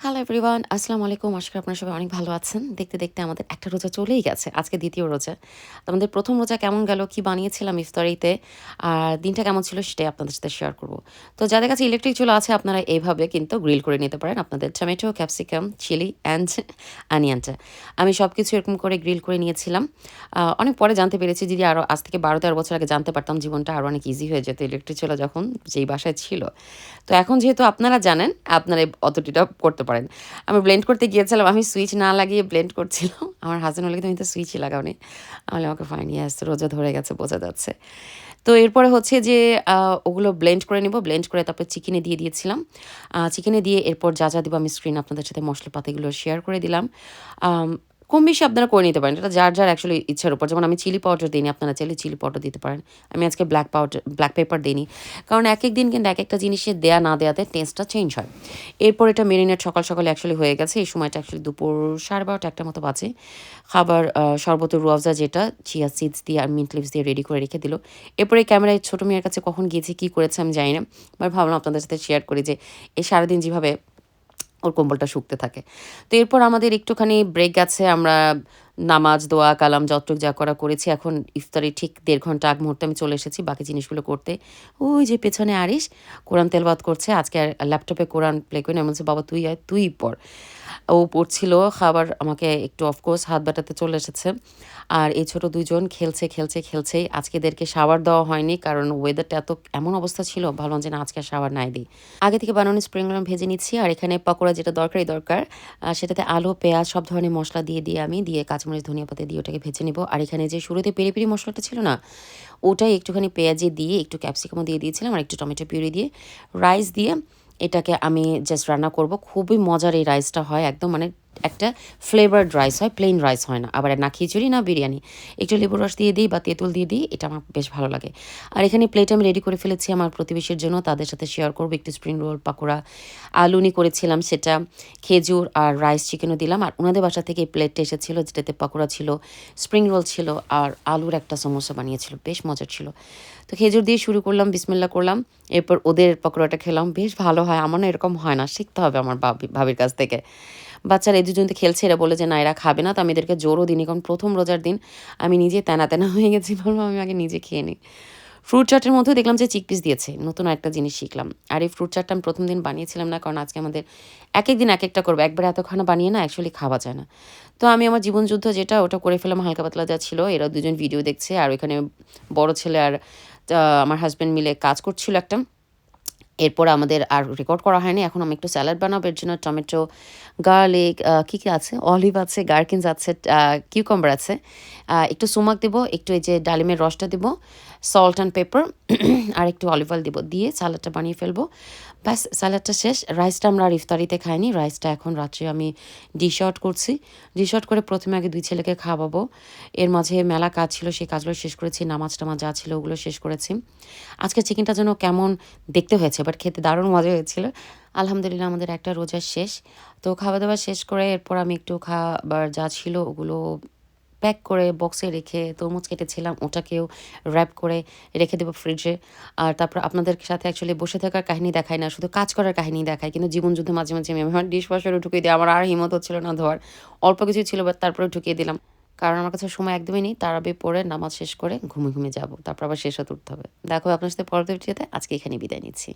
Hello everyone, আসসালামু আলাইকুম। আশা করি আপনারা সবাই অনেক ভালো আছেন। দেখতে, দেখতে আমাদের একটা রোজা চলেই গেছে। আজকে ২য় রোজা। তো আমাদের ১ম রোজা কেমন গেল, কি বানিয়েছিলাম ইফতারিতে, আর দিনটা কেমন ছিল সেটাই আপনাদের সাথে শেয়ার করব। তো যাদের কাছে ইলেকট্রিক চুলা আছে আপনারা এইভাবে কিন্তু গ্রিল করে নিতে পারেন আপনাদের টমেটো, ক্যাপসিকাম, চিলি অ্যান্ড অনিয়নটা। আমি সবকিছু এরকম করে গ্রিল করে নিয়েছিলাম। অনেক পরে জানতে পেরেছি যদি আরও আজ থেকে ১২-১৩ বছর আগে জানতে পারতাম জীবনটা আরও অনেক ইজি হয়ে যেত ইলেকট্রিক চুলা যখন যেই বাসায় ছিল। তো এখন যেহেতু আপনারা জানেন, আপনারা এই পদ্ধতিটা করতে পারেন। আমি ব্লেন্ড করতে গিয়েছিলাম, আমি সুইচ না লাগিয়ে ব্লেন্ড করছিলাম। আমার হাসব্যান্ড বলে, "তুমি তো সুইচই লাগাওনি।" আমি বললাম, "ওকে ফাইন, ইয়েস, রোজা ধরে গেছে বোঝা যাচ্ছে।" তো এরপরে হচ্ছে যে ওগুলো ব্লেন্ড করে নিব। ব্লেন্ড করে তারপর চিকেনে দিয়ে দিয়েছিলাম। চিকেনে দিয়ে এরপর যা, যা দিব আমি স্ক্রিনে আপনাদের সাথে মশলাপাতিগুলো শেয়ার করে দিলাম। আম কম বেশি আপনারা করে নিতে পারেন। এটা যার, যার অ্যাকচুয়ালি ইচ্ছার উপর। যেমন আমি চিলি পাউডার দিইনি, আপনারা চাইলে চিলি পাউডার দিতে পারেন। আমি আজকে ব্লাক পেপার দিইনি। কারণ একেক দিন কিন্তু একেকটা জিনিসের দেয়া না দেয়াতে টেস্টটা চেঞ্জ হয়। এরপর এটা মেরিনেট সকাল, সকালে অ্যাকচুয়ালি হয়ে গেছে। এই সময়টা অ্যাকচুয়ালি দুপুর 12:30 1টার মতো বাজে। খাবার শরবতের রুয়াবজা যেটা চিয়া সিডস দিয়ে আর মিন্ট লিভস দিয়ে রেডি করে রেখে দিল। এরপরে ক্যামেরায় ছোট মেয়ের কাছে কখন গিয়েছে, কি করেছে আমি জানি না। বাট ভাবলাম আপনাদের সাথে শেয়ার করি যে এই সারাদিন যেভাবে ওর কম্বলটা শুকতে থাকে। তো এরপর আমাদের একটুখানি ব্রেক গেছে। আমরা নামাজ, দোয়া, কালাম যতটুক যা করা করেছি। এখন ইফতারির ঠিক ১.৫ ঘন্টা আগ মুহূর্তে আমি চলে এসেছি বাকি জিনিসগুলো করতে। ওই যে পেছনে আরিশ কোরআন তেলাওয়াত করছে। আজকে আর ল্যাপটপে কোরআন প্লে করি না। আমি বলছি, "বাবা তুই আয়, তুই পড়।" ও পড়ছিল। খাবার আমাকে একটু অফকোর্স হাত ব্যাটাতে চলে এসেছে। আর এই ছোট ২ জন খেলছে, খেলছে, খেলছেই। আজকে এদেরকে শাওয়ার দেওয়া হয়নি। কারণ ওয়েদারটা এমন অবস্থা ছিল, ভাবলাম যে না আজকে আর শাওয়ার নাই দেই। আগে থেকে বানানো স্প্রিং রোল ভেজে নিচ্ছি। আর এখানে পকোড়া যেটা দরকারই দরকার। সেটাতে আলু, পেঁয়াজ সব ধরনের মসলা দিয়ে আমি কাঁচামরিচ, ধনিয়া পাতা দিয়ে ওটাকে ভেজে নিব। আর এখানে যে শুরুতে পেরি, পেরি মসলাটা ছিল না? ওটাই একটুখানি পেঁয়াজে দিয়ে একটু ক্যাপসিকামও দিয়ে দিয়েছিলাম আর একটু টমেটো পিউরি দিয়ে, রাইস দিয়ে এটাকে আমি জাস্ট রান্না করব। খুবই মজার এই রাইসটা হয় একদম মানে একটা ফ্লেভারড রাইস হয়, প্লেন রাইস হয় না। আবার না খিচুড়ি না বিরিয়ানি। একটু লেবুর রস দিয়ে দিই বা তেঁতুল দিয়ে দিই, এটা আমার বেশ ভালো লাগে। আর এখানে প্লেট আমি রেডি করে ফেলেছি আমার প্রতিবেশীর জন্য, তাদের সাথে শেয়ার করব। একটু স্প্রিং রোল, পাকোড়া, আলুনি করেছিলাম সেটা, খেজুর আর রাইস চিকেনও দিলাম। আর ওনাদের বাসা থেকে এই প্লেটটা এসেছিল যেটাতে পাকোড়া ছিল, স্প্রিং রোল ছিল আর আলুর একটা সমোসা বানিয়েছিল, বেশ মজার ছিল। তো খেজুর দিয়ে শুরু করলাম, বিসমিল্লাহ করলাম। এরপর ওদের পকোড়াটা খেলাম, বেশ ভালো হয়। আমার না এরকম হয় না, শিখতে হবে আমার ভাবির কাছ থেকে। বাচ্চারা এই দুজন তো খেলছে, এরা বলে যে না এরা খাবে না। তো আমি এদেরকে জোরও দিইনি, কারণ ১ম রোজার দিন আমি নিজে তেনা, তেনা হয়ে গেছি। বললাম আমি আগে নিজে খেয়ে নিই। ফ্রুট চাটের মধ্যেও দেখলাম যে চিকপিস দিয়েছে। নতুন আরেকটা জিনিস শিখলাম। আর এই ফ্রুট চাটটা আমি ১ম দিন বানিয়েছিলাম না, কারণ আজকে আমাদের একেক দিন একেকটা করবো। একবারে এতখানা বানিয়ে না অ্যাকচুয়ালি খাওয়া যায় না। তো আমি আমার জীবনযুদ্ধ যেটা ওটা করে ফেললাম, হালকা পাতলা যা ছিল। এরা দুজন ভিডিও দেখছে আর ওইখানে বড় ছেলে আর আমার হাসব্যান্ড মিলে কাজ করছিল একটা। এরপর আমাদের আর রেকর্ড করা হয়নি। এখন আমি একটু স্যালাড বানাবো। এর জন্য টমেটো, গার্লিক, কি, কি আছে? অলিভ আছে, গারকিনস আছে, কিউকাম্বার আছে। একটু সুমাক দিব, একটু এই যে ডালিমের রসটা দিব, সল্ট অ্যান্ড পেপার আর একটু অলিভ অয়েল দিব। দিয়ে সালাদটা বানিয়ে ফেলবো। ব্যাস সালাদটা শেষ। রাইসটা আমরা আর ইফতারিতে খাইনি। রাইসটা এখন রাত্রে আমি ডিশ আউট করছি। ডিশ আউট করে ১ম এ আগে ২ ছেলেকে খাওয়াবো। এর মাঝে মেলা কাজ ছিল, সেই কাজগুলো শেষ করেছি। নামাজ-টামাজ যা ছিল ওগুলো শেষ করেছি। আজকে চিকেনটা যেন কেমন দেখতে হয়েছে, বাট খেতে দারুণ মজা হয়েছিল। আলহামদুলিল্লাহ আমাদের একটা রোজা শেষ। তো খাওয়া-দাওয়া শেষ করে এরপর আমি একটু খাবার যা ছিল ওগুলো প্যাক করে বক্সে রেখে, তরমুজ কেটেছিলাম ওটাকেও র‍্যাপ করে রেখে দেবো ফ্রিজে। আর তারপর আপনাদের সাথে অ্যাকচুয়ালি বসে থাকার কাহিনী দেখাই না, শুধু কাজ করার কাহিনী দেখাই। কিন্তু জীবনযুদ্ধে মাঝে, মাঝে আমি আমার ডিশওয়াশারও ঢুকিয়ে দিই। আমার আর হিম্মত হচ্ছিল না ধোয়ার। অল্প কিছুই ছিল বাট তারপরেও ঢুকিয়ে দিলাম। কারণ আমার কাছে সময় একদমই নেই। তারাবি পড়ে নামাজ শেষ করে ঘুমিয়ে যাবো। তারপর আবার শেষ হতে উঠতে হবে। দেখা হবে আপনার সাথে পরবর্তী ভিডিওতে। আজকে এখানেই বিদায় নিচ্ছি।